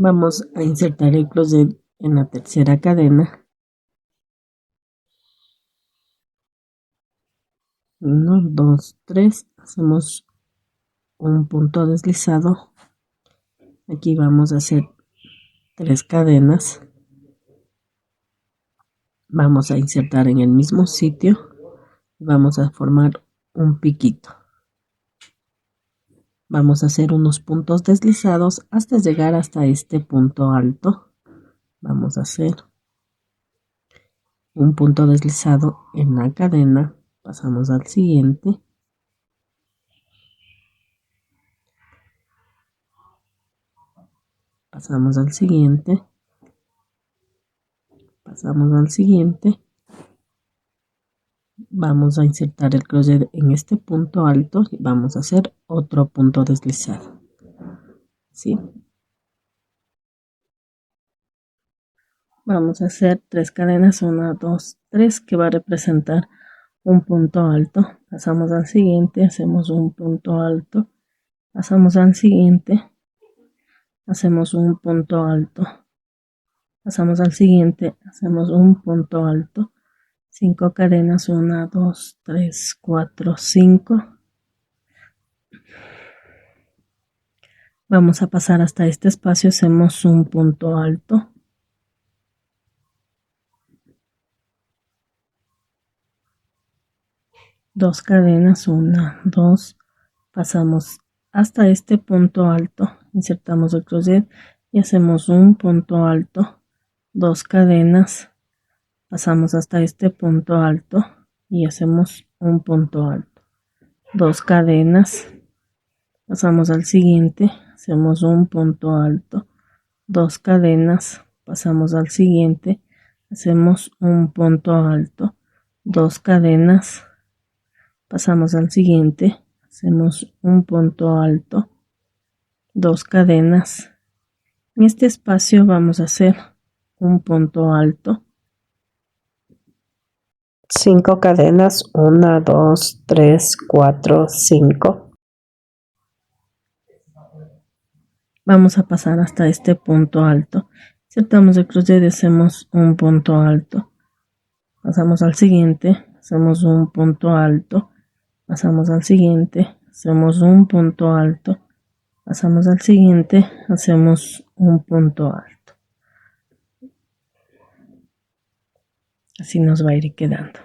Vamos a insertar el crochet en la tercera cadena. 1, 2, 3, hacemos un punto deslizado. Aquí vamos a hacer 3 cadenas. Vamos a insertar en el mismo sitio. Vamos a formar un piquito. Vamos a hacer unos puntos deslizados hasta llegar hasta este punto alto. Vamos a hacer un punto deslizado en la cadena. Pasamos al siguiente. Pasamos al siguiente. Pasamos al siguiente. Vamos a insertar el crochet en este punto alto y vamos a hacer otro punto deslizado. ¿Sí? Vamos a hacer 3 cadenas, 1, 2, 3, que va a representar un punto alto. Pasamos al siguiente, hacemos un punto alto. Pasamos al siguiente, hacemos un punto alto. Pasamos al siguiente, hacemos un punto alto. 5 cadenas, 1, 2, 3, 4, 5. Vamos a pasar hasta este espacio, hacemos un punto alto. Dos cadenas, 1, 2, pasamos hasta este punto alto, insertamos el crochet y hacemos un punto alto, 2 cadenas, pasamos hasta este punto alto y hacemos un punto alto, 2 cadenas, pasamos al siguiente, hacemos un punto alto, 2 cadenas, pasamos al siguiente, hacemos un punto alto, 2 cadenas, pasamos al siguiente, hacemos un punto alto, 2 cadenas. En este espacio vamos a hacer un punto alto, 5 cadenas, 1, 2, 3, 4, 5. Vamos a pasar hasta este punto alto, insertamos el crochet y hacemos un punto alto, pasamos al siguiente, hacemos un punto alto, pasamos al siguiente, hacemos un punto alto, pasamos al siguiente, hacemos un punto alto. Así nos va a ir quedando.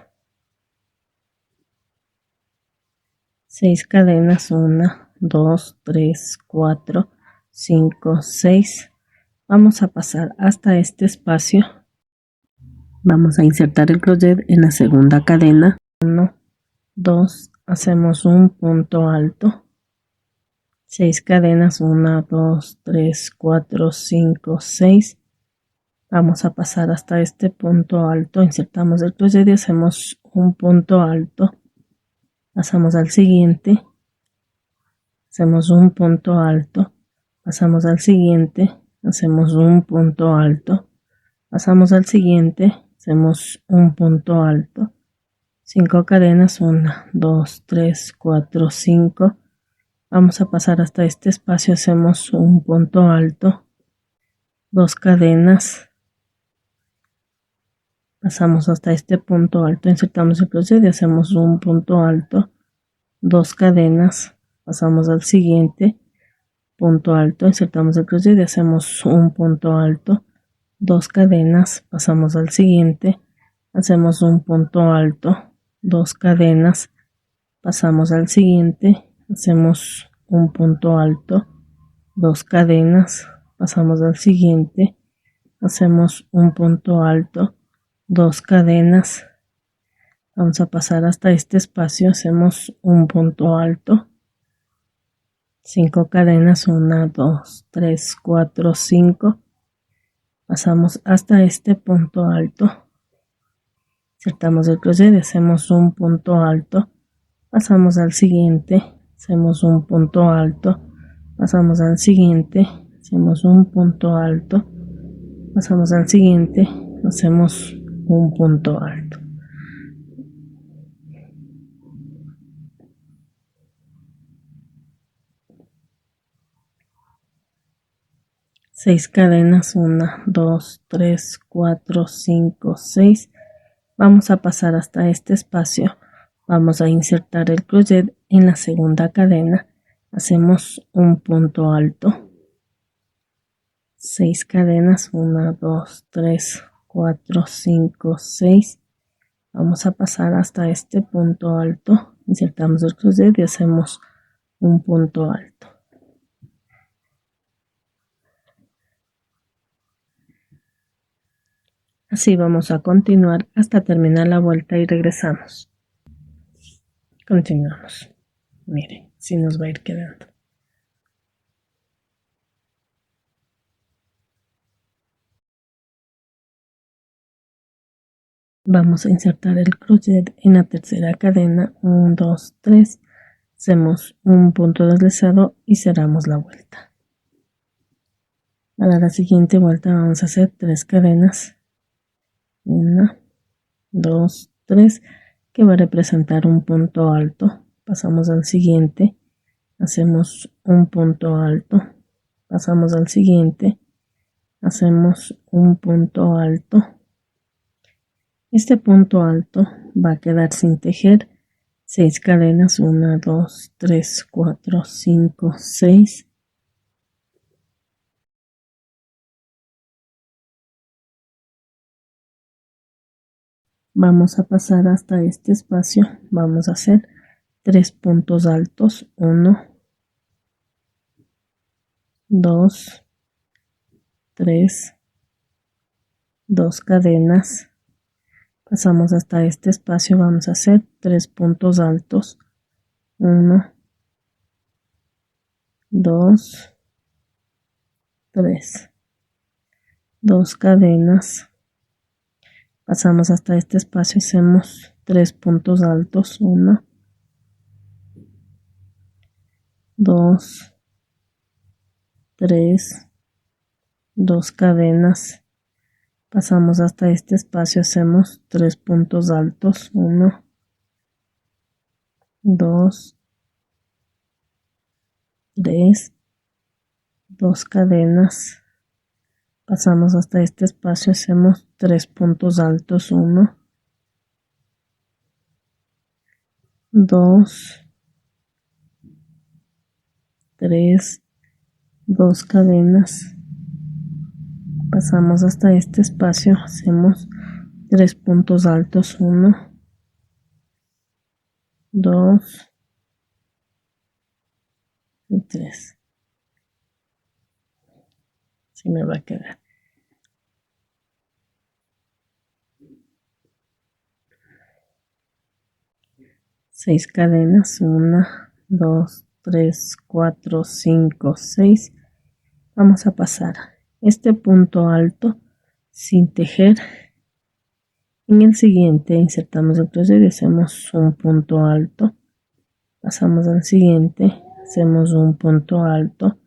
6 cadenas, 1, 2, 3, 4, 5, 6. Vamos a pasar hasta este espacio. Vamos a insertar el crochet en la segunda cadena. 1, 2, hacemos un punto alto. 6 cadenas, 1, 2, 3, 4, 5, 6. Vamos a pasar hasta este punto alto, insertamos el crochet y hacemos un punto alto. Pasamos al siguiente, hacemos un punto alto. Pasamos al siguiente, hacemos un punto alto. Pasamos al siguiente, hacemos un punto alto. 5 cadenas, 1, 2, 3, 4, 5. Vamos a pasar hasta este espacio, hacemos un punto alto, 2 cadenas, pasamos hasta este punto alto, insertamos el crochet y hacemos un punto alto, 2 cadenas, pasamos al siguiente punto alto, insertamos el crochet y hacemos un punto alto, 2 cadenas, pasamos al siguiente, hacemos un punto alto, 2 cadenas, pasamos al siguiente, hacemos un punto alto, 2 cadenas, pasamos al siguiente, hacemos un punto alto, 2 cadenas, vamos a pasar hasta este espacio, hacemos un punto alto, 5 cadenas, 1, 2, 3, 4, 5, pasamos hasta este punto alto, insertamos el crochet y hacemos un punto alto, pasamos al siguiente, hacemos un punto alto, pasamos al siguiente, hacemos un punto alto, pasamos al siguiente, hacemos un punto alto. 6 cadenas, 1, 2, 3, 4, 5, 6. Vamos a pasar hasta este espacio, vamos a insertar el crochet en la segunda cadena, hacemos un punto alto, 6 cadenas, 1, 2, 3, 4, 5, 6. Vamos a pasar hasta este punto alto, insertamos el crochet y hacemos un punto alto. Así vamos a continuar hasta terminar la vuelta y regresamos. Continuamos. Miren, si nos va a ir quedando. Vamos a insertar el crochet en la tercera cadena, 1, 2, 3. Hacemos un punto deslizado y cerramos la vuelta. Para la siguiente vuelta vamos a hacer 3 cadenas, 1, 2, 3, que va a representar un punto alto. Pasamos al siguiente, hacemos un punto alto, pasamos al siguiente, hacemos un punto alto. Este punto alto va a quedar sin tejer. 6 cadenas, 1, 2, 3, 4, 5, 6. Vamos a pasar hasta este espacio, vamos a hacer 3 puntos altos, 1, 2, 3, 2 cadenas, pasamos hasta este espacio, vamos a hacer 3 puntos altos, 1, 2, 3, 2 cadenas, pasamos hasta este espacio, hacemos 3 puntos altos, 1, 2, 3, 2 cadenas, pasamos hasta este espacio, hacemos 3 puntos altos, 1, 2, 3, 2 cadenas, pasamos hasta este espacio, hacemos 3 puntos altos, 1, 2, 3, 2 cadenas, pasamos hasta este espacio, hacemos 3 puntos altos, 1, 2 y 3. Así me va a quedar. Seis cadenas, 1, 2, 3, 4, 5, 6. Vamos a pasar este punto alto sin tejer. En el siguiente insertamos el crochet y hacemos un punto alto, pasamos al siguiente, hacemos un punto alto,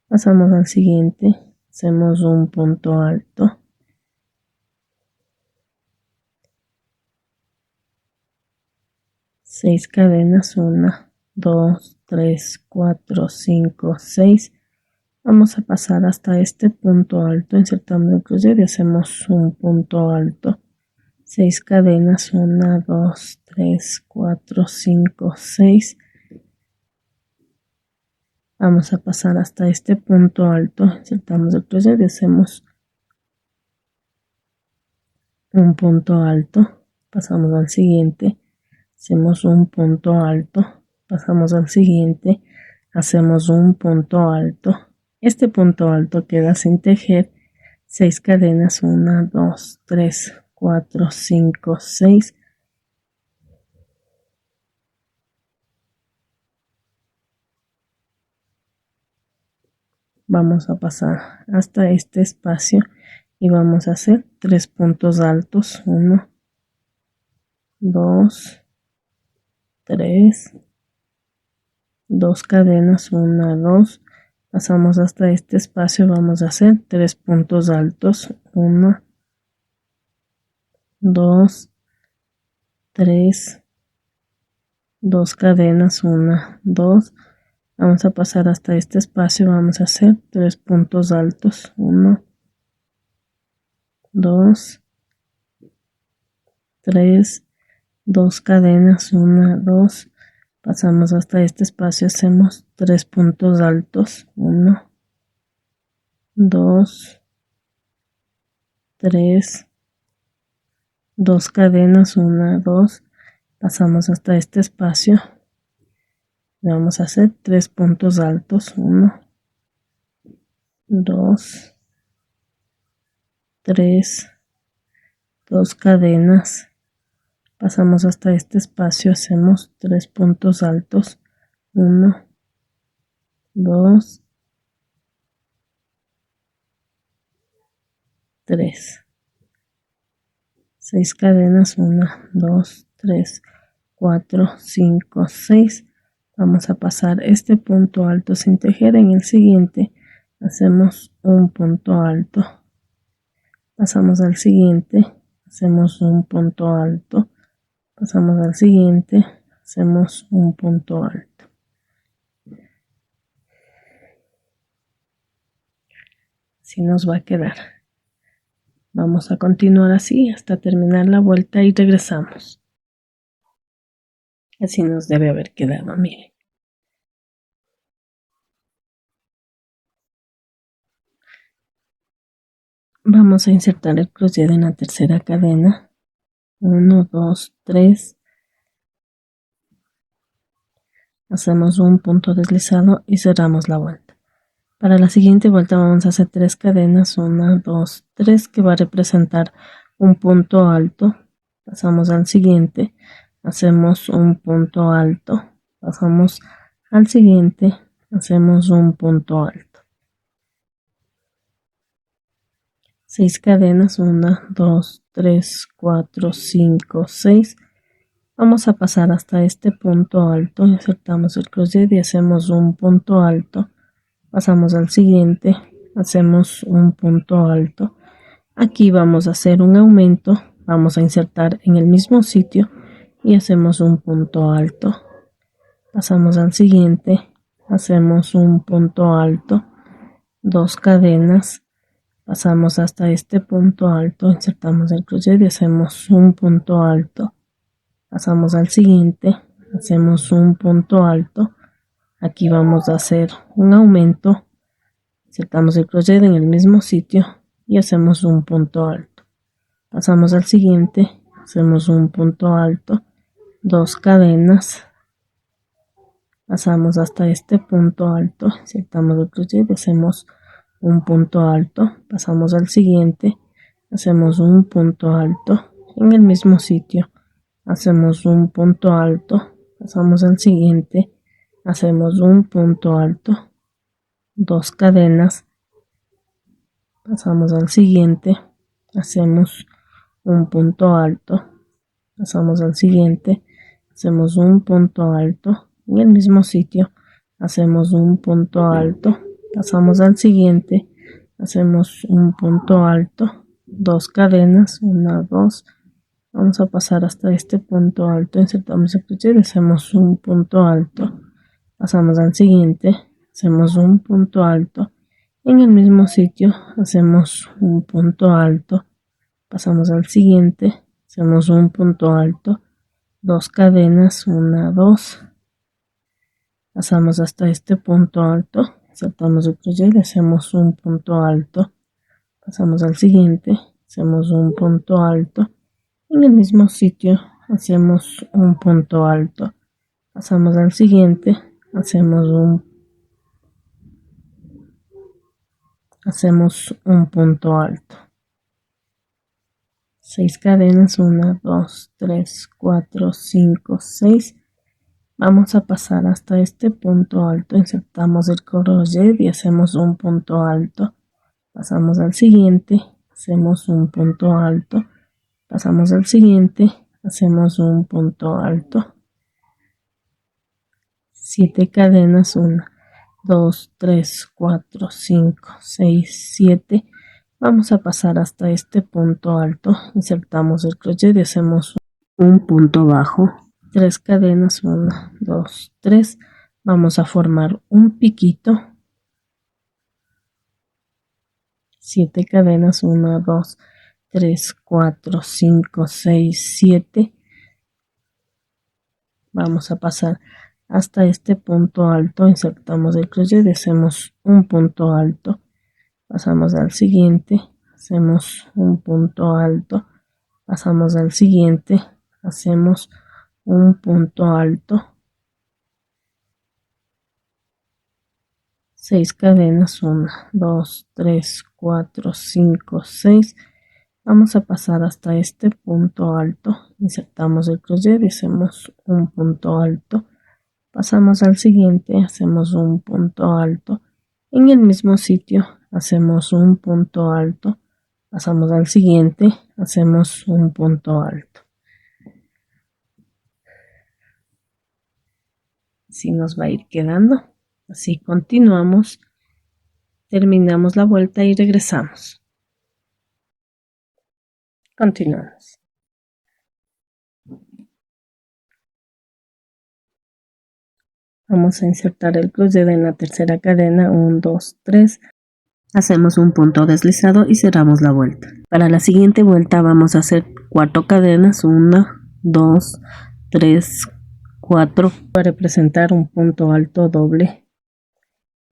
pasamos al siguiente, hacemos un punto alto, seis cadenas, 1, 2, 3, 4, 5, 6. Vamos a pasar hasta este punto alto, insertamos el crochet y hacemos un punto alto, 6 cadenas, 1, 2, 3, 4, 5, 6. Vamos a pasar hasta este punto alto, insertamos el crochet y hacemos un punto alto, pasamos al siguiente, hacemos un punto alto, pasamos al siguiente, hacemos un punto alto. Este punto alto queda sin tejer. 6 cadenas, 1, 2, 3, 4, 5, 6. Vamos a pasar hasta este espacio y vamos a hacer 3 puntos altos, 1, 2, 3, 2 cadenas, 1, 2. Pasamos hasta este espacio, vamos a hacer 3 puntos altos, 1, 2, 3, 2 cadenas, 1, 2. Vamos a pasar hasta este espacio, vamos a hacer 3 puntos altos, 1, 2, 3, 2 cadenas, 1, 2, pasamos hasta este espacio, hacemos 3 puntos altos, 1, 2, 3, 2 cadenas, 1, 2, pasamos hasta este espacio, vamos a hacer 3 puntos altos, 1, 2, 3, 2 cadenas, pasamos hasta este espacio, hacemos 3 puntos altos, 1, 2, 3, 6 cadenas, 1, 2, 3, 4, 5, 6. Vamos a pasar este punto alto sin tejer. En el siguiente hacemos un punto alto, pasamos al siguiente, hacemos un punto alto, pasamos al siguiente, hacemos un punto alto. Así nos va a quedar. Vamos a continuar así hasta terminar la vuelta y regresamos. Así nos debe haber quedado, miren. Vamos a insertar el crochet en la tercera cadena. 1, 2, 3. Hacemos un punto deslizado y cerramos la vuelta. Para la siguiente vuelta vamos a hacer 3 cadenas, 1, 2, 3, que va a representar un punto alto. Pasamos al siguiente, hacemos un punto alto, pasamos al siguiente, hacemos un punto alto. 6 cadenas, 1, 2, 3, 4, 5, 6. Vamos a pasar hasta este punto alto, insertamos el crochet y hacemos un punto alto. Pasamos al siguiente, hacemos un punto alto. Aquí vamos a hacer un aumento, vamos a insertar en el mismo sitio y hacemos un punto alto. Pasamos al siguiente, hacemos un punto alto, 2 cadenas, pasamos hasta este punto alto, insertamos el crochet y hacemos un punto alto. Pasamos al siguiente, hacemos un punto alto. Aquí vamos a hacer un aumento, insertamos el crochet en el mismo sitio y hacemos un punto alto. Pasamos al siguiente, hacemos un punto alto, 2 cadenas, pasamos hasta este punto alto, insertamos el crochet y hacemos un punto alto. Pasamos al siguiente, hacemos un punto alto en el mismo sitio, hacemos un punto alto. Pasamos al siguiente, hacemos un punto alto, 2 cadenas, pasamos al siguiente, hacemos un punto alto, pasamos al siguiente, hacemos un punto alto en el mismo sitio, hacemos un punto alto, pasamos al siguiente, hacemos un punto alto, 2 cadenas, 1, 2. Vamos a pasar hasta este punto alto, insertamos el crochet y hacemos un punto alto. Pasamos al siguiente, hacemos un punto alto. En el mismo sitio hacemos un punto alto. Pasamos al siguiente, hacemos un punto alto. 2 cadenas, 1, 2. Pasamos hasta este punto alto. Insertamos el crochet y hacemos un punto alto. Pasamos al siguiente, hacemos un punto alto. En el mismo sitio hacemos un punto alto. Pasamos al siguiente, hacemos un punto alto. 6 cadenas, 1, 2, 3, 4, 5, 6. Vamos a pasar hasta este punto alto, insertamos el crochet y hacemos un punto alto. Pasamos al siguiente, hacemos un punto alto. Pasamos al siguiente, hacemos un punto alto. 7 cadenas, 1, 2, 3, 4, 5, 6, 7. Vamos a pasar hasta este punto alto, insertamos el crochet y hacemos un punto bajo. 3 cadenas, 1, 2, 3. Vamos a formar un piquito, 7 cadenas, 1, 2, 3, 4, 5, 6, 7. Vamos a pasar hasta este punto alto, insertamos el crochet y hacemos un punto alto, pasamos al siguiente, hacemos un punto alto, pasamos al siguiente, hacemos un punto alto, 6 cadenas, 1, 2, 3, 4, 5, 6. Vamos a pasar hasta este punto alto, insertamos el crochet y hacemos un punto alto, pasamos al siguiente, hacemos un punto alto, en el mismo sitio hacemos un punto alto, pasamos al siguiente, hacemos un punto alto. Así nos va a ir quedando. Así continuamos, terminamos la vuelta y regresamos. Continuamos. Vamos a insertar el crochet en la tercera cadena, 1, 2, 3. Hacemos un punto deslizado y cerramos la vuelta. Para la siguiente vuelta vamos a hacer 4 cadenas, 1, 2, 3, 4, para representar un punto alto doble.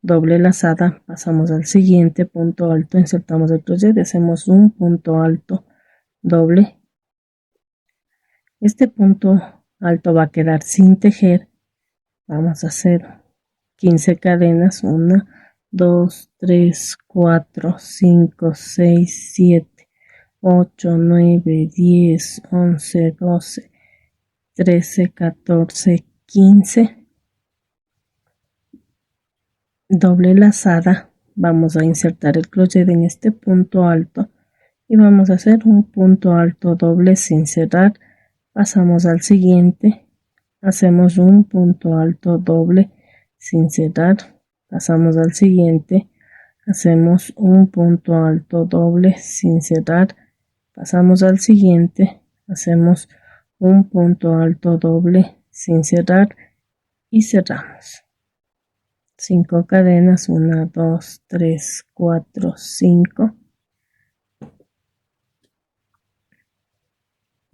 Doble lazada, pasamos al siguiente punto alto, insertamos el crochet y hacemos un punto alto doble. Este punto alto va a quedar sin tejer. Vamos a hacer 15 cadenas, 1, 2, 3, 4, 5, 6, 7, 8, 9, 10, 11, 12, 13, 14, 15. Doble lazada, vamos a insertar el crochet en este punto alto y vamos a hacer un punto alto doble sin cerrar. Pasamos al siguiente, hacemos un punto alto doble sin cerrar, pasamos al siguiente, hacemos un punto alto doble sin cerrar, pasamos al siguiente, hacemos un punto alto doble sin cerrar y cerramos. 5 cadenas, 1, 2, 3, 4, 5.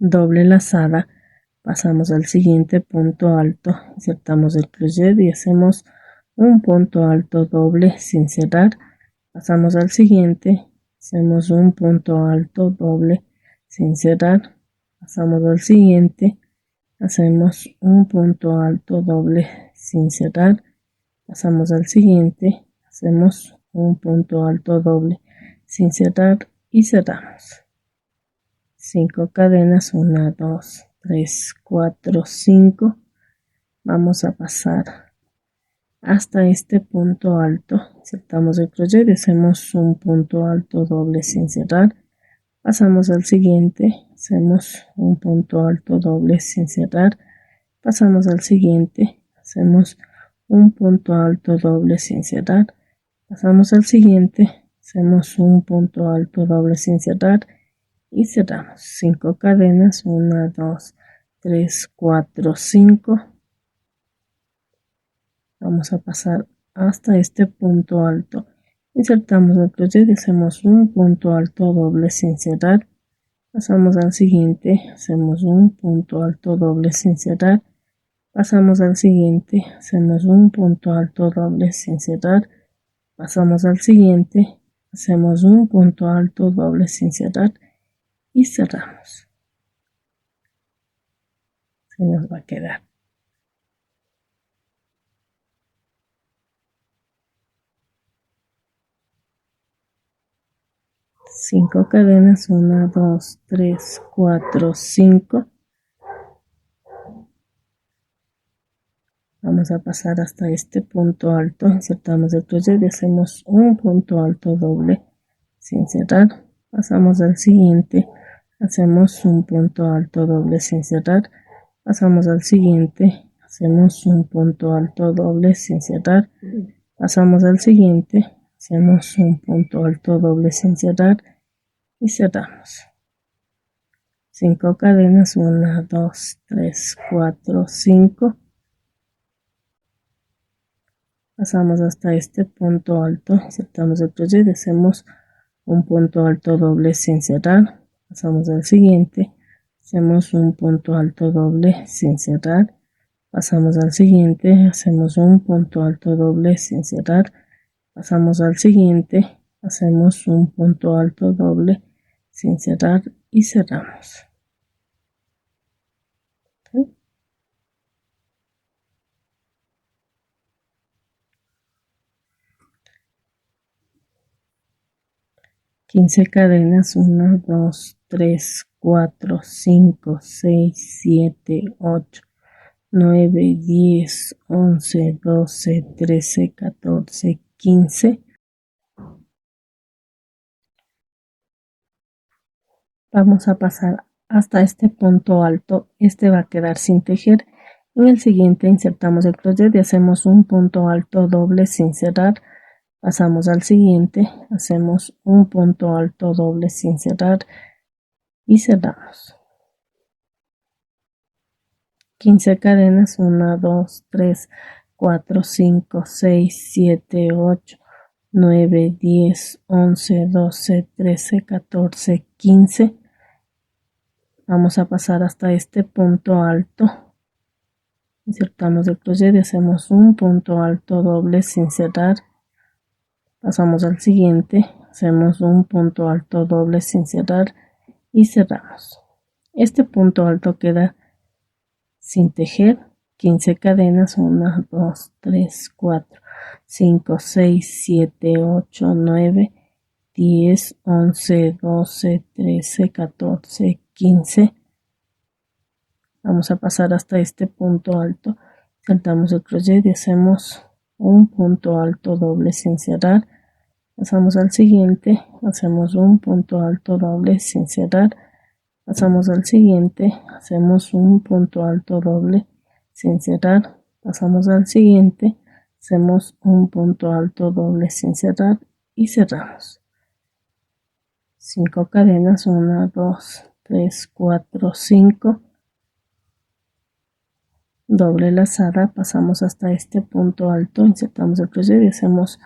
Doble lazada, pasamos al siguiente punto alto, insertamos el crochet y hacemos un punto alto doble sin cerrar, pasamos al siguiente, hacemos un punto alto doble sin cerrar, pasamos al siguiente, hacemos un punto alto doble sin cerrar, pasamos al siguiente, hacemos un punto alto doble sin cerrar y cerramos. 5 cadenas, 1, 2, 3, 4, 5. Vamos a pasar hasta este punto alto, insertamos el crochet y hacemos un punto alto doble sin cerrar, pasamos al siguiente, hacemos un punto alto doble sin cerrar, pasamos al siguiente, hacemos un punto alto doble sin cerrar, pasamos al siguiente, hacemos un punto alto doble sin cerrar y cerramos. 5 cadenas, 1, 2, 3, 4, 5. Vamos a pasar hasta este punto alto, insertamos el crochet y hacemos un punto alto doble sin cerrar, pasamos al siguiente, hacemos un punto alto doble sin cerrar, pasamos al siguiente, hacemos un punto alto doble sin cerrar, pasamos al siguiente, hacemos un punto alto doble sin cerrar y cerramos. Se nos va a quedar. Cinco cadenas, 1, 2, 3, 4, 5. Vamos a pasar hasta este punto alto, insertamos el crochet y hacemos un punto alto doble sin cerrar, pasamos al siguiente, hacemos un punto alto doble sin cerrar, pasamos al siguiente, hacemos un punto alto doble sin cerrar, pasamos al siguiente, hacemos un punto alto doble sin cerrar y cerramos. 5 cadenas, 1, 2, 3, 4, 5. pasamos hasta este punto alto, insertamos el crochet y hacemos un punto alto doble sin cerrar, pasamos al siguiente, hacemos un punto alto doble sin cerrar, pasamos al siguiente, hacemos un punto alto doble sin cerrar, pasamos al siguiente, hacemos un punto alto doble sin cerrar y cerramos. ¿Sí? 15 cadenas, 1, 2, 3, 4, 5, 6, 7, 8, 9, 10, 11, 12, 13, 14, 15. Vamos a pasar hasta este punto alto, este va a quedar sin tejer. En el siguiente insertamos el crochet y hacemos un punto alto doble sin cerrar, pasamos al siguiente, hacemos un punto alto doble sin cerrar y cerramos. 15 cadenas, 1, 2, 3, 4, 5, 6, 7, 8, 9, 10, 11, 12, 13, 14, 15. Vamos a pasar hasta este punto alto, insertamos el crochet y hacemos un punto alto doble sin cerrar, pasamos al siguiente, hacemos un punto alto doble sin cerrar y cerramos. Este punto alto queda sin tejer. 15 cadenas, 1, 2, 3, 4, 5, 6, 7, 8, 9, 10, 11, 12, 13, 14, 15. Vamos a pasar hasta este punto alto, saltamos el crochet y hacemos un punto alto doble sin cerrar, pasamos al siguiente, hacemos un punto alto doble sin cerrar, pasamos al siguiente, hacemos un punto alto doble sin cerrar, pasamos al siguiente, hacemos un punto alto doble sin cerrar y cerramos. 5 cadenas, 1, 2, 3, 4, 5. Doble lazada, pasamos hasta este punto alto, insertamos el crochet y hacemos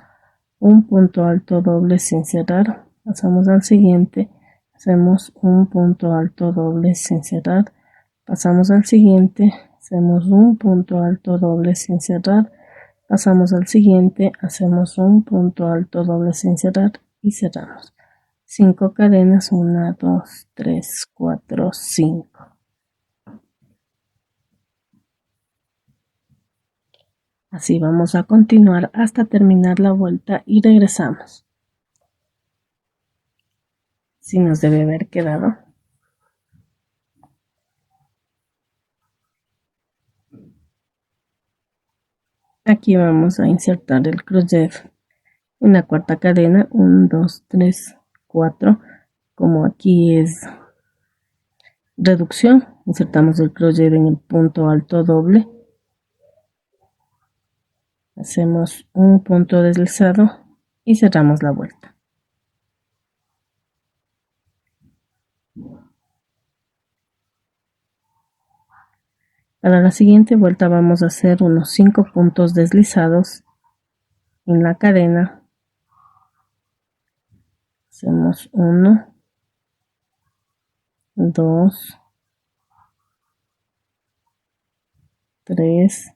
un punto alto doble sin cerrar, pasamos al siguiente, hacemos un punto alto doble sin cerrar, pasamos al siguiente, hacemos un punto alto doble sin cerrar, pasamos al siguiente, hacemos un punto alto doble sin cerrar y cerramos. 5 cadenas, 1, 2, 3, 4, 5. Así vamos a continuar hasta terminar la vuelta y regresamos. Si nos debe haber quedado. Aquí vamos a insertar el crochet en la cuarta cadena, 1, 2, 3, 4. Como aquí es reducción, insertamos el crochet en el punto alto doble. Hacemos un punto deslizado y cerramos la vuelta. Para la siguiente vuelta vamos a hacer unos 5 puntos deslizados en la cadena. Hacemos 1, 2, 3,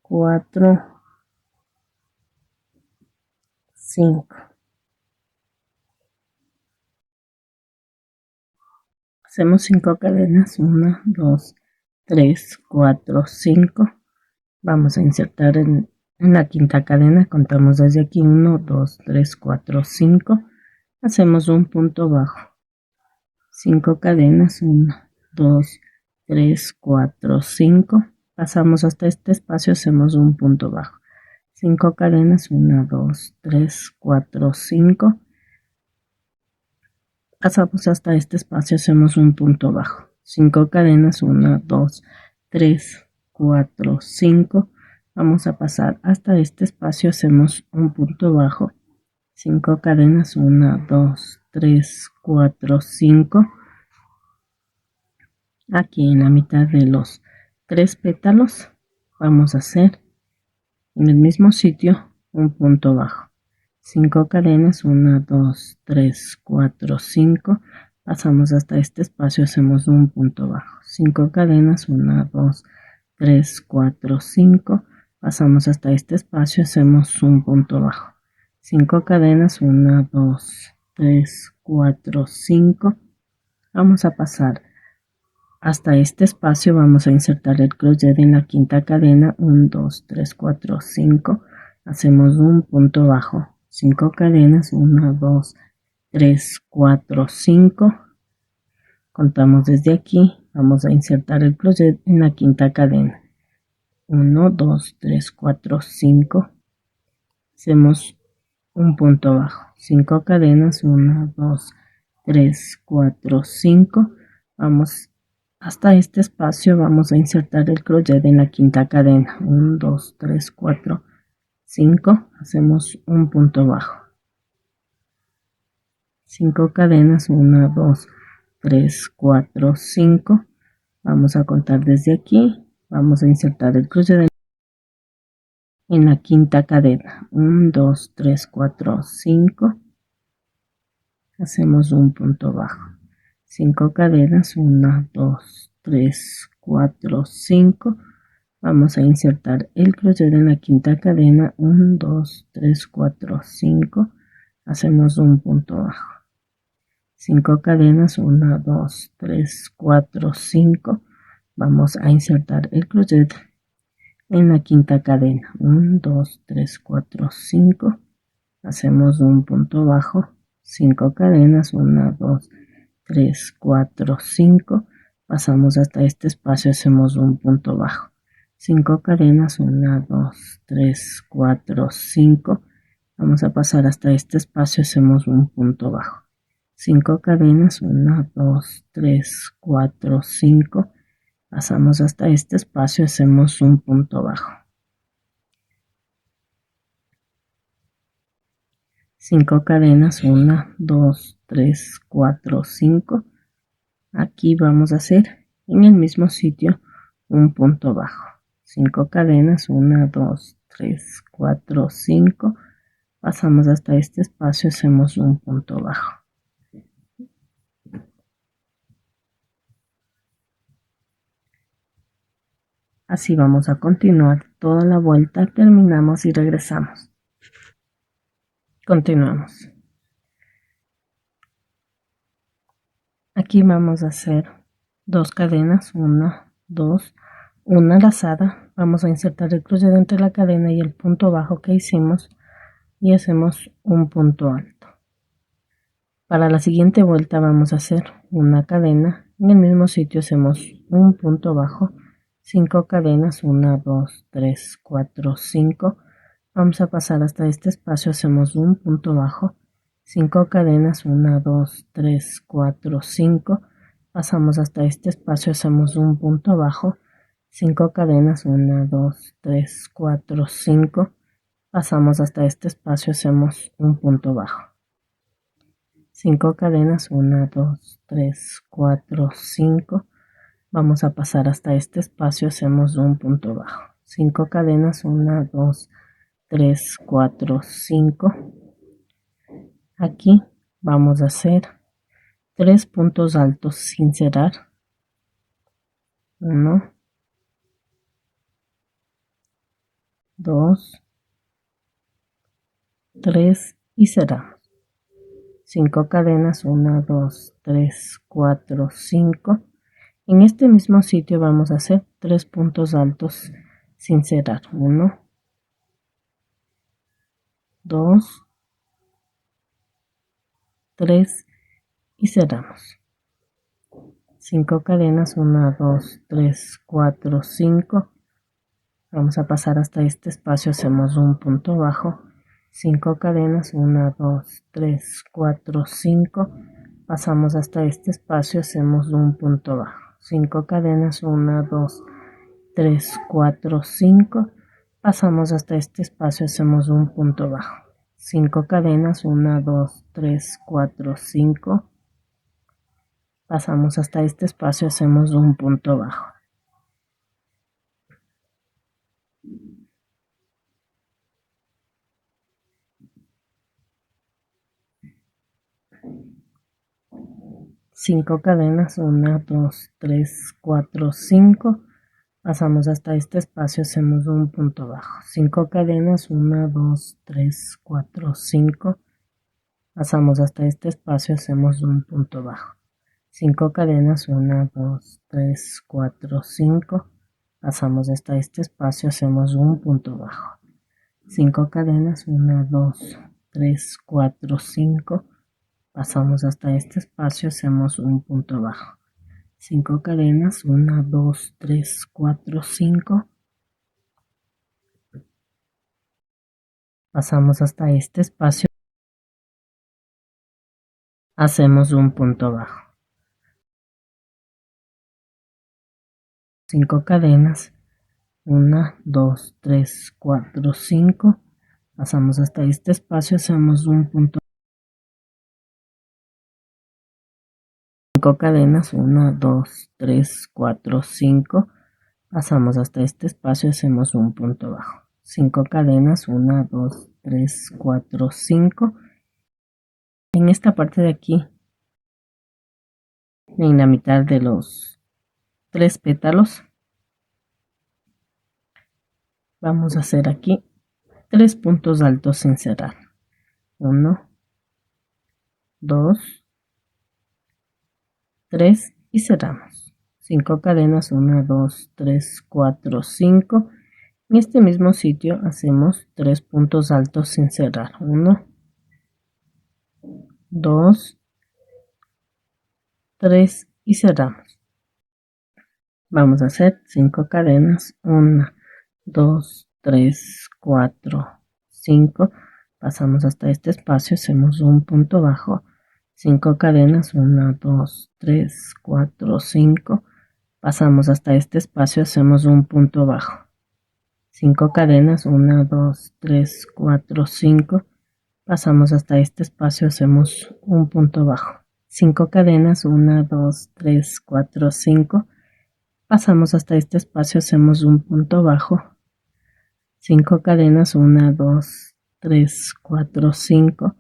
4, 5. Hacemos 5 cadenas, 1, 2, 3, 4, 5. Vamos a insertar en la quinta cadena, contamos desde aquí 1, 2, 3, 4, 5. Hacemos un punto bajo. 5 cadenas, 1, 2, 3, 4, 5. Pasamos hasta este espacio, hacemos un punto bajo. 5 cadenas, 1, 2, 3, 4, 5. Pasamos hasta este espacio, hacemos un punto bajo. 5 cadenas, 1, 2, 3, 4, 5. Vamos a pasar hasta este espacio, hacemos un punto bajo. 5 cadenas, 1, 2, 3, 4, 5. Aquí en la mitad de los 3 pétalos, vamos a hacer en el mismo sitio un punto bajo, 5 cadenas, 1, 2, 3, 4, 5, pasamos hasta este espacio, hacemos un punto bajo, 5 cadenas, 1, 2, 3, 4, 5, pasamos hasta este espacio, hacemos un punto bajo, 5 cadenas, 1, 2, 3, 4, 5, vamos a pasar hasta este espacio, vamos a insertar el crochet en la quinta cadena, 1, 2, 3, 4, 5, hacemos un punto bajo, 5 cadenas, 1, 2, 3, 4, 5, contamos desde aquí, vamos a insertar el crochet en la quinta cadena, 1, 2, 3, 4, 5, hacemos un punto bajo, 5 cadenas, 1, 2, 3, 4, 5, vamos hasta este espacio, vamos a insertar el crochet en la quinta cadena, 1, 2, 3, 4, 5, hacemos un punto bajo, 5 cadenas, 1, 2, 3, 4, 5, vamos a contar desde aquí, vamos a insertar el crochet en la quinta cadena, 1, 2, 3, 4, 5, hacemos un punto bajo, 5 cadenas, 1, 2, 3, 4, 5, vamos a insertar el crochet en la quinta cadena, 1, 2, 3, 4, 5, hacemos un punto bajo, 5 cadenas, 1, 2, 3, 4, 5, vamos a insertar el crochet en la quinta cadena, 1, 2, 3, 4, 5, hacemos un punto bajo, 5 cadenas, 1, 2, 3, 4, 5, pasamos hasta este espacio, hacemos un punto bajo, 5 cadenas, 1, 2, 3, 4, 5, vamos a pasar hasta este espacio, hacemos un punto bajo, 5 cadenas, 1, 2, 3, 4, 5, pasamos hasta este espacio, hacemos un punto bajo, 5 cadenas, 1, 2, 3, 4, 5, aquí vamos a hacer en el mismo sitio un punto bajo, 5 cadenas, 1, 2, 3, 4, 5, pasamos hasta este espacio, hacemos un punto bajo, así vamos a continuar toda la vuelta, terminamos y regresamos. Continuamos. Aquí vamos a hacer 2 cadenas, 1, 2, una lazada, vamos a insertar el crochet entre la cadena y el punto bajo que hicimos y hacemos un punto alto. Para la siguiente vuelta vamos a hacer una cadena, en el mismo sitio hacemos un punto bajo, 5 cadenas, 1, 2, 3, 4, 5, vamos a pasar hasta este espacio, hacemos un punto bajo, 5 cadenas, 1, 2, 3, 4, 5, pasamos hasta este espacio, hacemos un punto bajo, 5 cadenas, 1, 2, 3, 4, 5, pasamos hasta este espacio, hacemos un punto bajo, 5 cadenas, 1, 2, 3, 4, 5, vamos a pasar hasta este espacio, hacemos un punto bajo, 5 cadenas, 1, 2, 3, 4, 5, aquí vamos a hacer 3 puntos altos sin cerrar, 1, 2, 3 y cerramos, 5 cadenas, 1, 2, 3, 4, 5, en este mismo sitio vamos a hacer 3 puntos altos sin cerrar, 1, 2, 3 y cerramos, 5 cadenas, 1, 2, 3, 4, 5, vamos a pasar hasta este espacio, hacemos un punto bajo, 5 cadenas, 1, 2, 3, 4, 5, pasamos hasta este espacio, hacemos un punto bajo, 5 cadenas, 1, 2, 3, 4, 5, pasamos hasta este espacio, hacemos un punto bajo, 5 cadenas, 1, 2, 3, 4, 5, pasamos hasta este espacio, hacemos un punto bajo, 5 cadenas, 1, 2, 3, 4, 5. Pasamos hasta este espacio, hacemos un punto bajo. 5 cadenas, 1, 2, 3, 4, 5. Pasamos hasta este espacio, hacemos un punto bajo. 5 cadenas, 1, 2, 3, 4, 5. Pasamos hasta este espacio, hacemos un punto bajo. 5 cadenas, 1, 2, 3, 4, 5. Pasamos hasta este espacio, hacemos un punto bajo. 5 cadenas, 1, 2, 3, 4, 5. Pasamos hasta este espacio, hacemos un punto bajo. 5 cadenas, 1, 2, 3, 4, 5. Pasamos hasta este espacio, hacemos un punto. 5 cadenas, 1, 2, 3, 4, 5. Pasamos hasta este espacio, hacemos un punto bajo. 5 cadenas, 1, 2, 3, 4, 5. En esta parte de aquí, en la mitad de los 3 pétalos, vamos a hacer aquí 3 puntos altos sin cerrar. 1, 2, 3 y cerramos. 5 cadenas, 1, 2, 3, 4, 5. En este mismo sitio hacemos 3 puntos altos sin cerrar. 1, 2, 3 y cerramos. Vamos a hacer 5 cadenas, 1, 2, 3, 4, 5. Pasamos hasta este espacio, hacemos un punto bajo. 5 cadenas, 1, 2, 3, 4, 5. Pasamos hasta este espacio, hacemos un punto bajo. 5 cadenas, 1, 2, 3, 4, 5. Pasamos hasta este espacio, hacemos un punto bajo. 5 cadenas, 1, 2, 3, 4, 5. Pasamos hasta este espacio, hacemos un punto bajo. 5 cadenas, 1, 2, 3, 4, 5.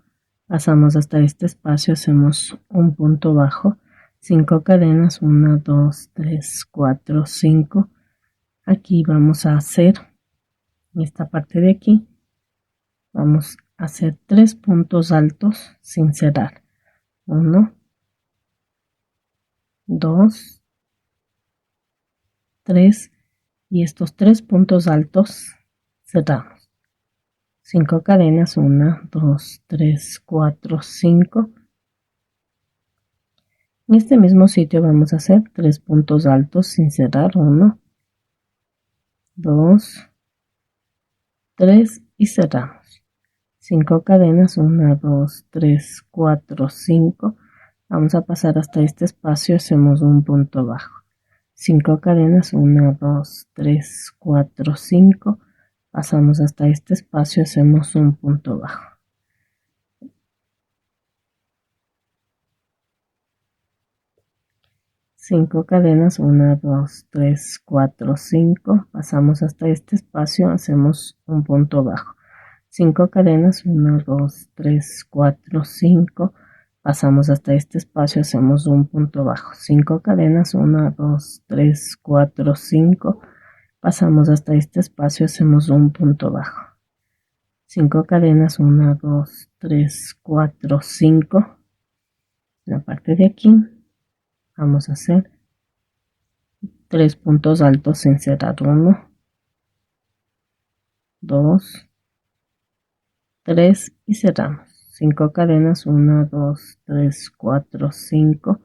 Pasamos hasta este espacio, hacemos un punto bajo. 5 cadenas, 1, 2, 3, 4, 5. Aquí vamos a hacer, en esta parte de aquí, vamos a hacer 3 puntos altos sin cerrar. 1, 2, 3 y estos 3 puntos altos cerramos. 5 cadenas, 1, 2, 3, 4, 5. En este mismo sitio vamos a hacer 3 puntos altos sin cerrar. 1, 2, 3 y cerramos. 5 cadenas, 1, 2, 3, 4, 5. Vamos a pasar hasta este espacio, hacemos un punto bajo. 5 cadenas, 1, 2, 3, 4, 5. Pasamos hasta este espacio, hacemos un punto bajo. Cinco cadenas, 1, 2, 3, 4, 5. Pasamos hasta este espacio, hacemos un punto bajo. 5 cadenas, 1, 2, 3, 4, 5. Pasamos hasta este espacio, hacemos un punto bajo. 5 cadenas, 1, 2, 3, 4, 5. Pasamos hasta este espacio, hacemos un punto bajo. 5 cadenas, 1, 2, 3, 4, 5. La parte de aquí vamos a hacer 3 puntos altos sin cerrar. 1, 2, 3 y cerramos. 5 cadenas, 1, 2, 3, 4, 5.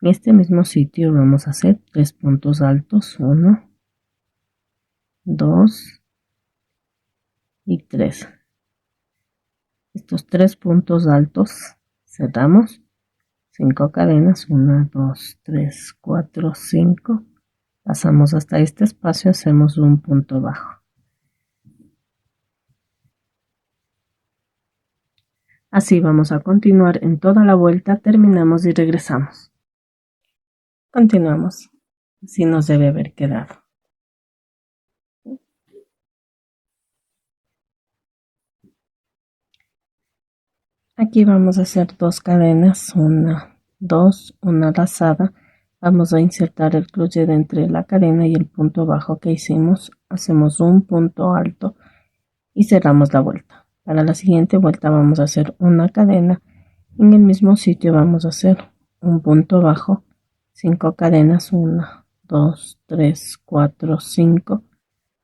En este mismo sitio vamos a hacer 3 puntos altos. 1, 2 y 3. Estos 3 puntos altos cerramos. 5 cadenas, 1, 2, 3, 4, 5. Pasamos hasta este espacio, hacemos un punto bajo. Así vamos a continuar en toda la vuelta, terminamos y regresamos. Continuamos. Así nos debe haber quedado. Aquí vamos a hacer 2 cadenas, una, 2, una lazada. Vamos a insertar el crochet entre la cadena y el punto bajo que hicimos. Hacemos un punto alto y cerramos la vuelta. Para la siguiente vuelta vamos a hacer una cadena. En el mismo sitio vamos a hacer un punto bajo, 5 cadenas, 1, 2, 3, 4, 5.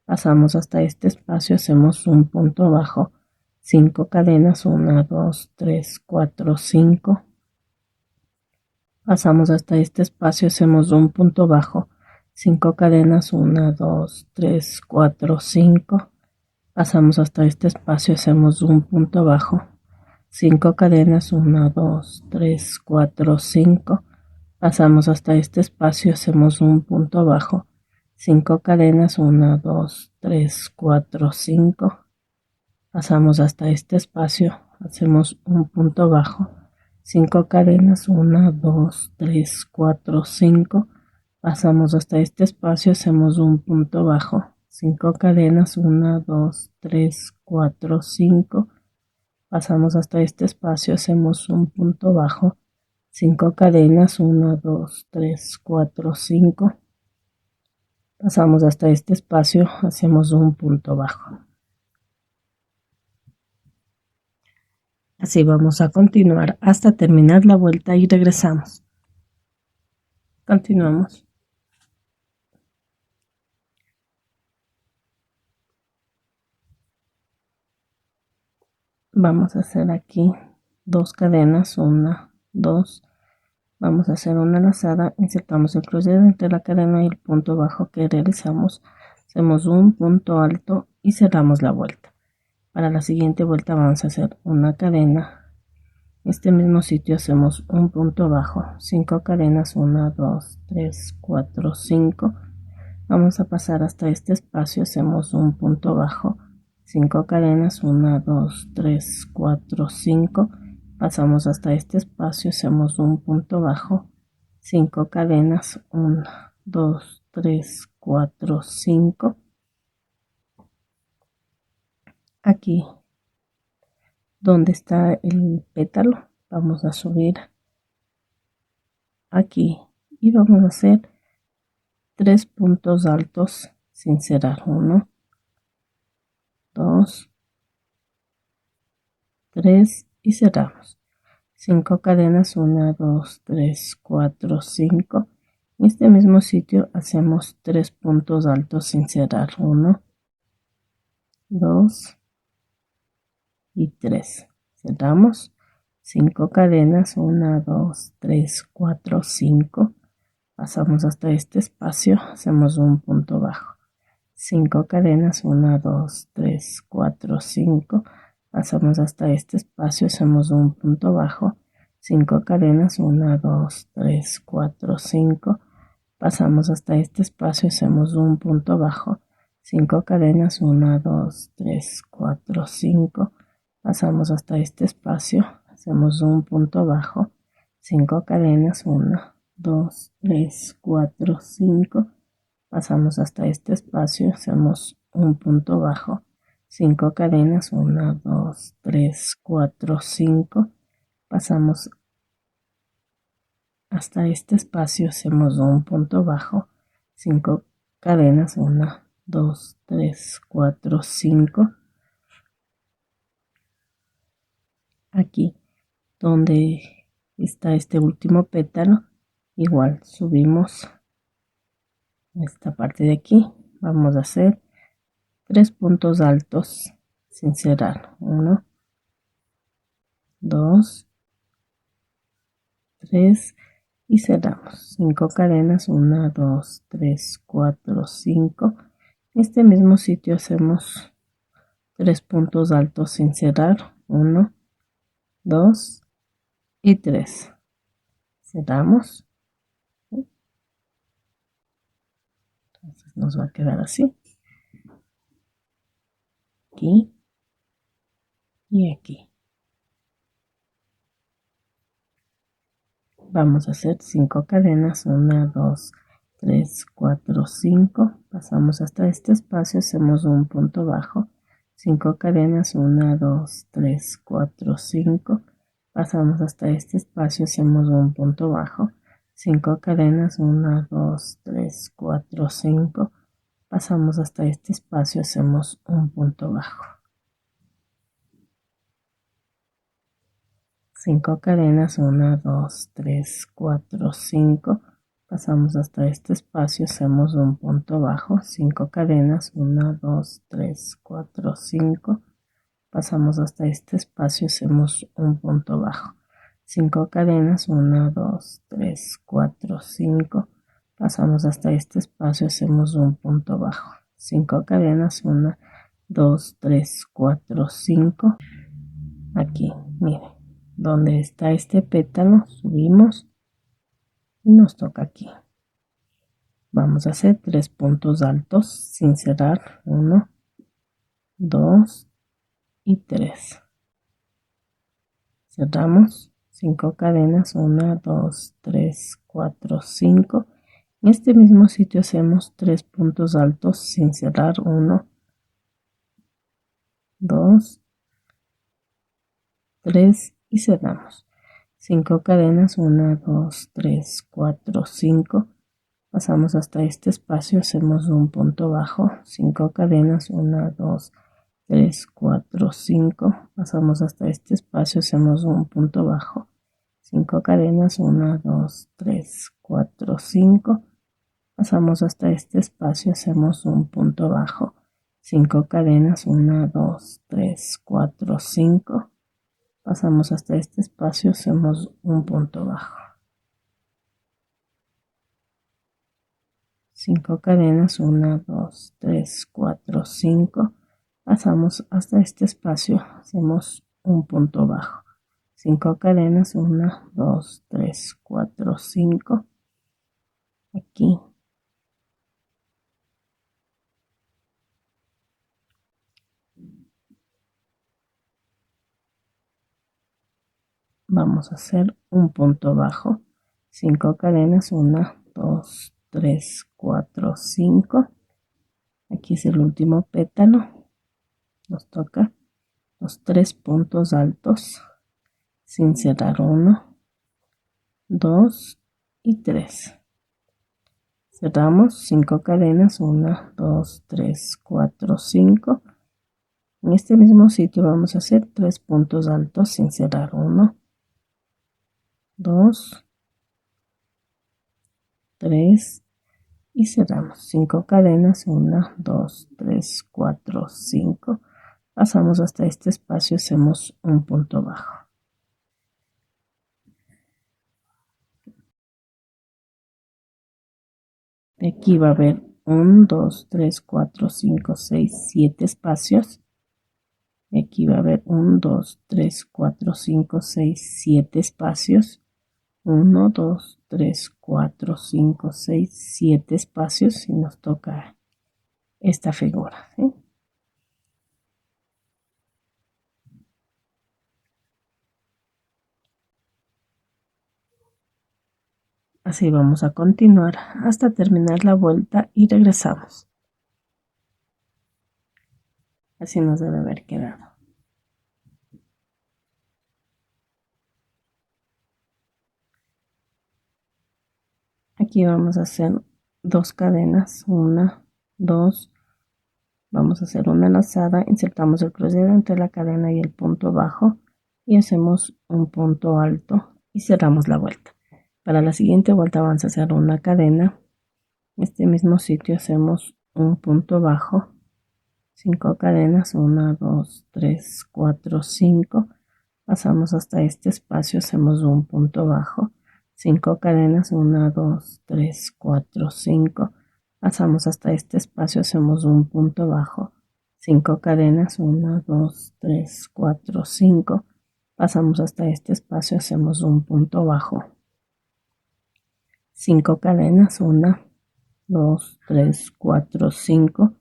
Pasamos hasta este espacio, hacemos un punto bajo, 5 cadenas, 1, 2, 3, 4, 5. Pasamos hasta este espacio, hacemos un punto bajo, 5 cadenas, 1, 2, 3, 4, 5. Pasamos hasta este espacio, hacemos un punto bajo, 5 cadenas, 1, 2, 3, 4, 5. Pasamos hasta este espacio, hacemos un punto bajo, 5 cadenas, 1, 2, 3, 4, 5. Pasamos hasta este espacio, hacemos un punto bajo, 5 cadenas, 1, 2, 3, 4, 5. Pasamos hasta este espacio, hacemos un punto bajo, 5 cadenas, 1, 2, 3, 4, 5. Pasamos hasta este espacio, hacemos un punto bajo, 5 cadenas, 1, 2, 3, 4, 5. Pasamos hasta este espacio, hacemos un punto bajo. Así vamos a continuar hasta terminar la vuelta y regresamos. Continuamos. Vamos a hacer aquí 2 cadenas, 1, 2. Vamos a hacer una lazada, insertamos el crochet entre la cadena y el punto bajo que realizamos. Hacemos un punto alto y cerramos la vuelta. Para la siguiente vuelta vamos a hacer una cadena. En este mismo sitio hacemos un punto bajo, 5 cadenas, 1, 2, 3, 4, 5. Vamos a pasar hasta este espacio, hacemos un punto bajo, 5 cadenas, 1, 2, 3, 4, 5. Pasamos hasta este espacio, hacemos un punto bajo, 5 cadenas, 1, 2, 3, 4, 5. Aquí donde está el pétalo vamos a subir aquí y vamos a hacer 3 puntos altos sin cerrar, 1, 2, 3 y cerramos, 5 cadenas, 1, 2, 3, 4, 5. En este mismo sitio hacemos 3 puntos altos sin cerrar, 1, 2 y 3. Cerramos, 5 cadenas, 1, 2, 3, 4, 5. Pasamos hasta este espacio, hacemos un punto bajo, 5 cadenas, 1, 2, 3, 4, 5. Pasamos hasta este espacio, hacemos un punto bajo, 5 cadenas, 1, 2, 3, 4, 5. Pasamos hasta este espacio, hacemos un punto bajo, 5 cadenas, 1, 2, 3, 4, 5. Pasamos hasta este espacio, hacemos un punto bajo, 5 cadenas, 1, 2, 3, 4, 5. Pasamos hasta este espacio, hacemos un punto bajo, 5 cadenas, 1, 2, 3, 4, 5. Pasamos hasta este espacio, hacemos un punto bajo, 5 cadenas, 1, 2, 3, 4, 5. Aquí donde está este último pétalo, igual subimos esta parte de aquí, vamos a hacer 3 puntos altos sin cerrar, 1, 2, 3 y cerramos, 5 cadenas, 1, 2, 3, 4, 5. En este mismo sitio hacemos 3 puntos altos sin cerrar, 1, 2 y 3. Cerramos, entonces nos va a quedar así, aquí y aquí. Vamos a hacer 5 cadenas, 1, 2, 3, 4, 5. Pasamos hasta este espacio, hacemos un punto bajo, 5 cadenas, 1, 2, 3, 4, 5. pasamos hasta este espacio, hacemos un punto bajo, 5 cadenas, 1, 2, 3, 4, 5, pasamos hasta este espacio, hacemos un punto bajo, 5 cadenas, 1, 2, 3, 4, 5, pasamos hasta este espacio, hacemos un punto bajo, 5 cadenas, 1, 2, 3, 4, 5, pasamos hasta este espacio, hacemos un punto bajo, 5 cadenas, 1, 2, 3, 4, 5, pasamos hasta este espacio, hacemos un punto bajo, 5 cadenas, 1, 2, 3, 4, 5, aquí, miren, donde está este pétalo, subimos y nos toca aquí. Vamos a hacer 3 puntos altos sin cerrar, 1, 2 y 3. Cerramos 5 cadenas, 1, 2, 3, 4, 5. En este mismo sitio hacemos 3 puntos altos sin cerrar, 1, 2, 3 y cerramos. 5 cadenas, 1, 2, 3, 4, 5. Pasamos hasta este espacio, hacemos un punto bajo, 5 cadenas, 1, 2, 3, 4, 5, pasamos hasta este espacio, hacemos un punto bajo, 5 cadenas, 1, 2, 3, 4, 5, pasamos hasta este espacio, hacemos un punto bajo, 5 cadenas, 1, 2, 3, 4, 5, pasamos hasta este espacio, hacemos un punto bajo, 5 cadenas, 1, 2, 3, 4, 5, pasamos hasta este espacio, hacemos un punto bajo, 5 cadenas, 1, 2, 3, 4, 5, aquí, vamos a hacer un punto bajo, 5 cadenas, 1, 2, 3, 4, 5, aquí es el último pétalo, nos toca los 3 puntos altos sin cerrar, 1, 2 y 3. Cerramos 5 cadenas, 1, 2, 3, 4, 5. En este mismo sitio vamos a hacer 3 puntos altos sin cerrar, 1, 2, 3 y cerramos 5 cadenas, 1, 2, 3, 4, 5. Pasamos hasta este espacio, hacemos un punto bajo. De aquí va a haber 1, 2, 3, 4, 5, 6, 7 espacios. Aquí va a haber 1, 2, 3, 4, 5, 6, 7 espacios. 1, 2, 3, 4, 5, 6, 7 espacios y nos toca esta figura, ¿sí? Así vamos a continuar hasta terminar la vuelta y regresamos. Así nos debe haber quedado. Aquí vamos a hacer 2 cadenas, 1, 2, vamos a hacer una lazada, insertamos el crucero entre la cadena y el punto bajo y hacemos un punto alto y cerramos la vuelta. Para la siguiente vuelta vamos a hacer una cadena, en este mismo sitio hacemos un punto bajo, 5 cadenas, 1, 2, 3, 4, 5, pasamos hasta este espacio, hacemos un punto bajo, 5 cadenas, 1, 2, 3, 4, 5, pasamos hasta este espacio, hacemos un punto bajo, 5 cadenas, 1, 2, 3, 4, 5, pasamos hasta este espacio, hacemos un punto bajo, 5 cadenas, 1, 2, 3, 4, 5,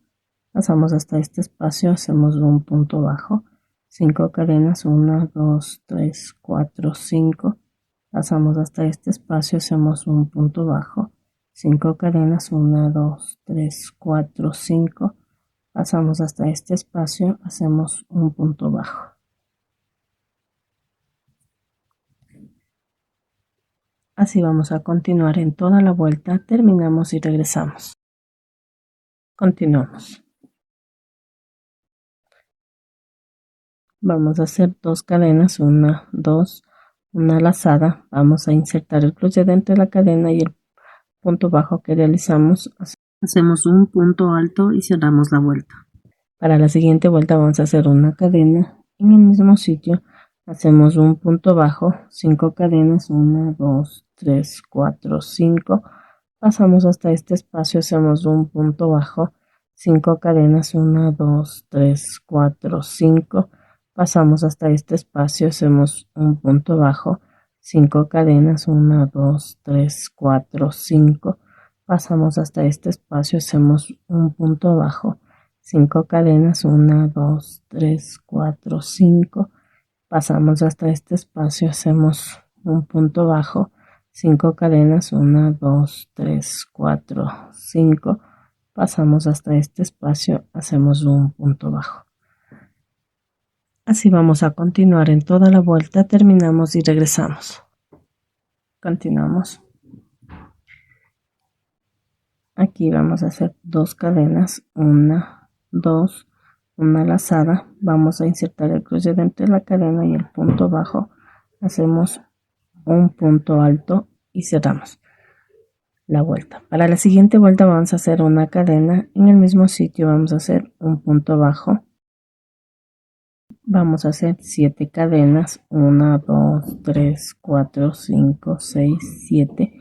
pasamos hasta este espacio, hacemos un punto bajo, 5 cadenas, 1, 2, 3, 4, 5, pasamos hasta este espacio, hacemos un punto bajo, 5 cadenas, 1, 2, 3, 4, 5, pasamos hasta este espacio, hacemos un punto bajo. Así vamos a continuar en toda la vuelta, terminamos y regresamos. Continuamos. Vamos a hacer 2 cadenas, 1, 2, una lazada. Vamos a insertar el crochet entre la cadena y el punto bajo que realizamos. Hacemos un punto alto y cerramos la vuelta. Para la siguiente vuelta vamos a hacer una cadena en el mismo sitio. Hacemos un punto bajo, 5 cadenas, 1, 2, 3, 4, 5. Pasamos hasta este espacio, hacemos un punto bajo, 5 cadenas, 1, 2, 3, 4, 5. Pasamos hasta este espacio, hacemos un punto bajo, 5 cadenas, 1, 2, 3, 4, 5. Pasamos hasta este espacio, hacemos un punto bajo, 5 cadenas, 1, 2, 3, 4, 5. Pasamos hasta este espacio, hacemos un punto bajo, 5 cadenas, 1, 2, 3, 4, 5. Pasamos hasta este espacio, hacemos un punto bajo. Así vamos a continuar en toda la vuelta, terminamos y regresamos. Continuamos. Aquí vamos a hacer 2 cadenas, 1, 2, una lazada. Vamos a insertar el crochet entre la cadena y el punto bajo. Hacemos un punto alto y cerramos la vuelta. Para la siguiente vuelta vamos a hacer una cadena en el mismo sitio, vamos a hacer un punto bajo, vamos a hacer 7 cadenas, 1, 2, 3, 4, 5, 6, 7.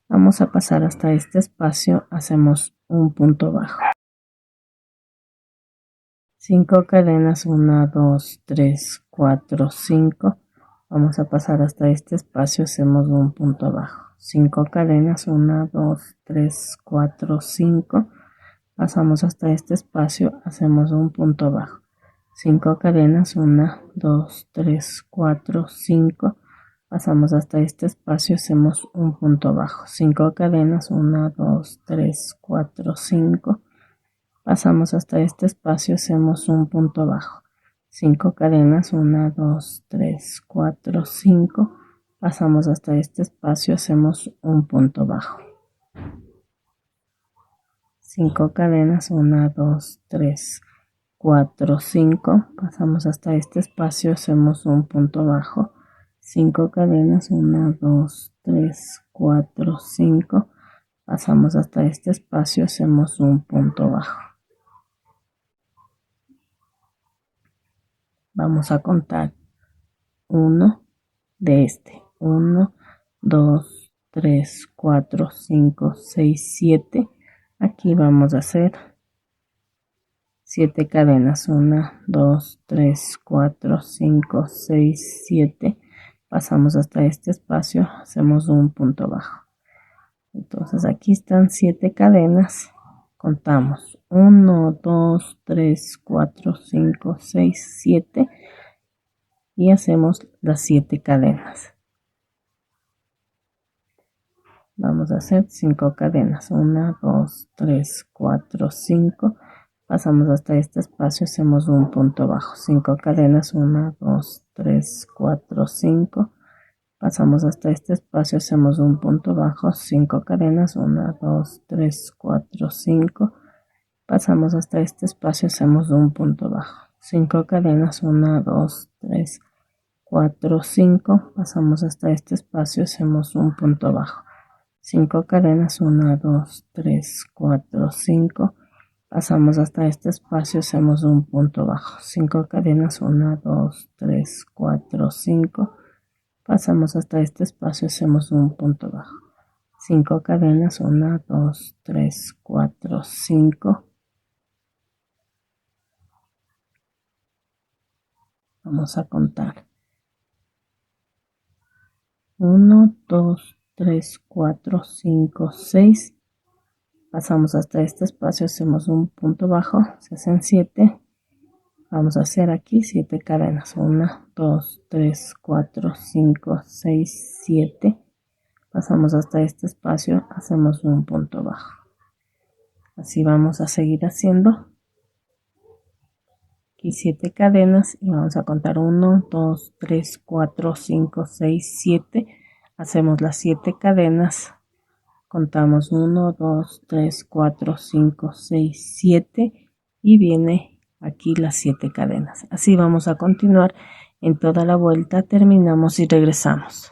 Vamos a pasar hasta este espacio, hacemos un punto bajo, 5 cadenas, 1, 2, 3, 4, 5. Vamos a pasar hasta este espacio, hacemos un punto bajo, 5 cadenas, 1, 2, 3, 4, 5. Pasamos hasta este espacio, hacemos un punto bajo, 5 cadenas, 1, 2, 3, 4, 5. Pasamos hasta este espacio, hacemos un punto bajo, 5 cadenas, 1, 2, 3, 4, 5. Pasamos hasta este espacio, hacemos un punto bajo, 5 cadenas, 1, 2, 3, 4, 5. Pasamos hasta este espacio, hacemos un punto bajo, 5 cadenas, 1, 2, 3, 4, 5. Pasamos hasta este espacio, hacemos un punto bajo, 5 cadenas, 1, 2, 3, 4, 5. Pasamos hasta este espacio, hacemos un punto bajo. Vamos a contar 1 de este, 1, 2, 3, 4, 5, 6, 7. Aquí vamos a hacer 7 cadenas, 1, 2, 3, 4, 5, 6, 7. Pasamos hasta este espacio, hacemos un punto bajo. Entonces aquí están 7 cadenas, contamos 1, 2, 3, 4, 5, 6, 7 y hacemos las 7 cadenas. Vamos a hacer 5 cadenas, 1, 2, 3, 4, 5. Pasamos hasta este espacio, hacemos un punto bajo, 5 cadenas, 1, 2, 3, 4, 5. Pasamos hasta este espacio, hacemos un punto bajo, 5 cadenas, 1, 2, 3, 4, 5. Pasamos hasta este espacio, hacemos un punto bajo, 5 cadenas, 1, 2, 3, 4, 5. Pasamos hasta este espacio, hacemos un punto bajo, 5 cadenas, 1, 2, 3, 4, 5. Pasamos hasta este espacio, hacemos un punto bajo, 5 cadenas, 1, 2, 3, 4, 5. Pasamos hasta este espacio, hacemos un punto bajo, 5 cadenas, 1, 2, 3, 4, 5. Vamos a contar 1, 2, 3, 4, 5, 6. Pasamos hasta este espacio, hacemos un punto bajo, se hacen 7. Vamos a hacer aquí 7 cadenas, 1, 2, 3, 4, 5, 6, 7. Pasamos hasta este espacio, hacemos un punto bajo. Así vamos a seguir haciendo. aquí 7 cadenas y vamos a contar 1, 2, 3, 4, 5, 6, 7. Hacemos las 7 cadenas, contamos 1, 2, 3, 4, 5, 6, 7 y viene aquí las 7 cadenas. Así vamos a continuar en toda la vuelta, terminamos y regresamos.